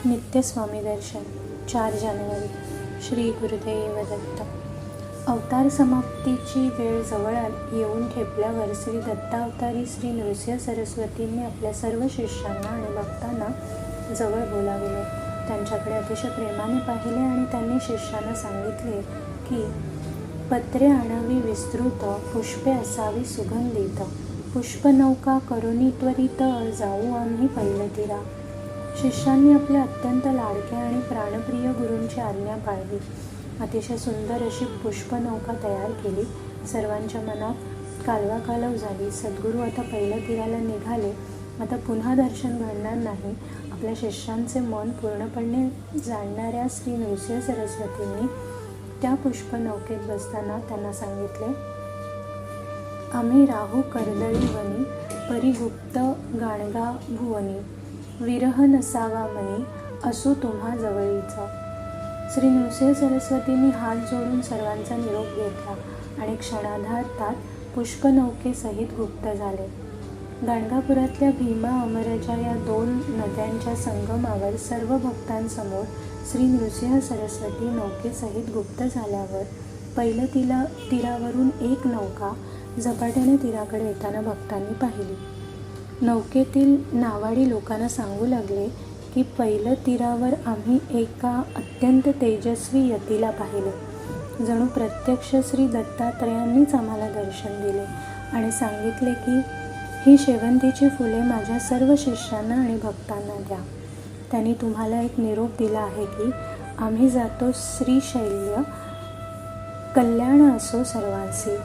नित्यस्वामी दर्शन 4 जानेवारी. श्री गुरुदेव दत्त. अवतार समाप्तीची वेळ जवळ येऊन ठेपल्यावर श्री दत्तावतारी श्री नृसिंह सरस्वतींनी आपल्या सर्व शिष्यांना आणि भक्तांना जवळ बोलाविले. त्यांच्याकडे अतिशय प्रेमाने पाहिले आणि त्यांनी शिष्यांना सांगितले की पत्रे आणावी विस्तृत, पुष्पे असावी सुगंधित, पुष्पनौका करुणी त्वरित, जाऊ आम्ही पैलतीरा. शिष्यांनी आपल्या अत्यंत लाडक्या आणि प्राणप्रिय गुरूंची आज्ञा पाळली. अतिशय सुंदर अशी पुष्पनौका तयार केली. सर्वांच्या मनात कालवाकालव झाली. सद्गुरू आता पैलतीराला निघाले. आता पुन्हा दर्शन घडणार नाही. आपल्या शिष्यांचे मन पूर्णपणे जाणणाऱ्या श्री नृसिंह सरस्वतींनी त्या पुष्पनौकेत बसताना त्यांना सांगितले, आम्ही राहू कर्दळी वनी, परिगुप्त गाणगा भुवनी, विरह नसावा मनी, असू तुम्हा जवळीचा. श्री नृसिंह सरस्वतींनी हात जोडून सर्वांचा निरोप घेतला आणि क्षणार्धात पुष्पनौकेसहित गुप्त झाले. गाणगापुरातल्या भीमा अमरजा या 2 नद्यांच्या संगमावर सर्व भक्तांसमोर श्री नृसिंह सरस्वती नौकेसहित गुप्त झाल्यावर तीरावरून एक नौका झपाट्याने तीराकडे येताना भक्तांनी पाहिली. नौकेतील नावाडी लोकांना सांगू लागले की तीरावर आम्ही एका अत्यंत तेजस्वी यतीला पाहिले. जणू प्रत्यक्ष श्री दत्तात्रयांनीच आम्हाला दर्शन दिले आणि सांगितले की ही शेवंतीची फुले माझ्या सर्व शिष्यांना आणि भक्तांना द्या. त्यांनी तुम्हाला एक निरोप दिला आहे की आम्ही जातो श्रीशैल्य, कल्याण असो सर्वांसी.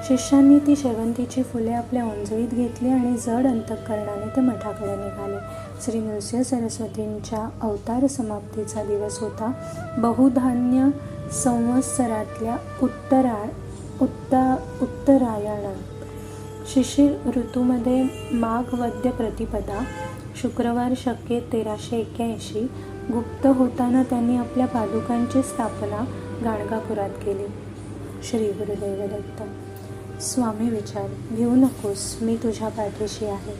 शिष्यांनी ती शेवंतीची फुले आपल्या ओंजळीत घेतली आणि जड अंतःकरणाने ते मठाकडे निघाले. श्री नृसिंह सरस्वतींच्या अवतार समाप्तीचा दिवस होता. बहुधान्य संवत्सरातल्या उत्तरायण शिशिर ऋतूमध्ये माघ वद्य प्रतिपदा, शुक्रवार शके 1381 गुप्त होताना त्यांनी आपल्या पादुकांची स्थापना गाणगापुरात केली. श्री गुरुदेव दत्त. स्वामी विचार. भिवू नकोस, मी तुझ्या पाठीशी आहे.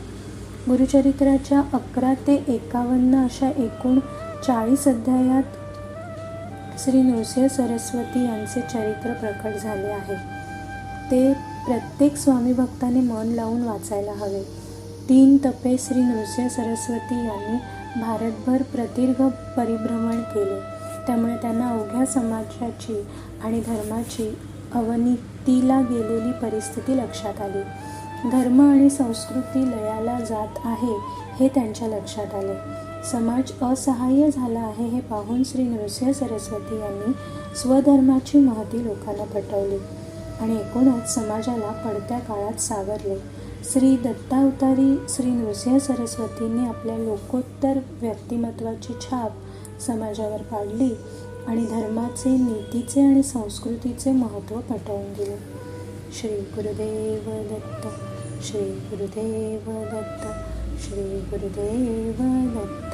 गुरुचरित्राच्या 11 ते 51 अशा एकूण 40 अध्यायात श्री नृसिंह सरस्वती यांचे चरित्र प्रकट झाले आहे. ते प्रत्येक स्वामी भक्ताने मन लावून वाचायला हवे. 3 तपे श्री नृसिंह सरस्वती यांनी भारतभर प्रदीर्घ परिभ्रमण केले. त्यामुळे त्यांना अवघ्या समाजाची आणि धर्माची अवनतीला गेलेली परिस्थिती लक्षात आली. धर्म आणि संस्कृती लयाला जात आहे हे त्यांच्या लक्षात आले. समाज असहाय्य झाला आहे हे पाहून श्री नृसिंह सरस्वती यांनी स्वधर्माची महती लोकांना पटवली आणि एकूणच समाजाला पडत्या काळात सावरले. श्री दत्तावतारी श्री नृसिंह सरस्वतींनी आपल्या लोकोत्तर व्यक्तिमत्वाची छाप समाजावर पाडली आणि धर्माचे, नीतीचे आणि संस्कृतीचे महत्त्व पटवून दिले. श्री गुरुदेव दत्त. श्री गुरुदेव दत्त. श्री गुरुदेव दत्त.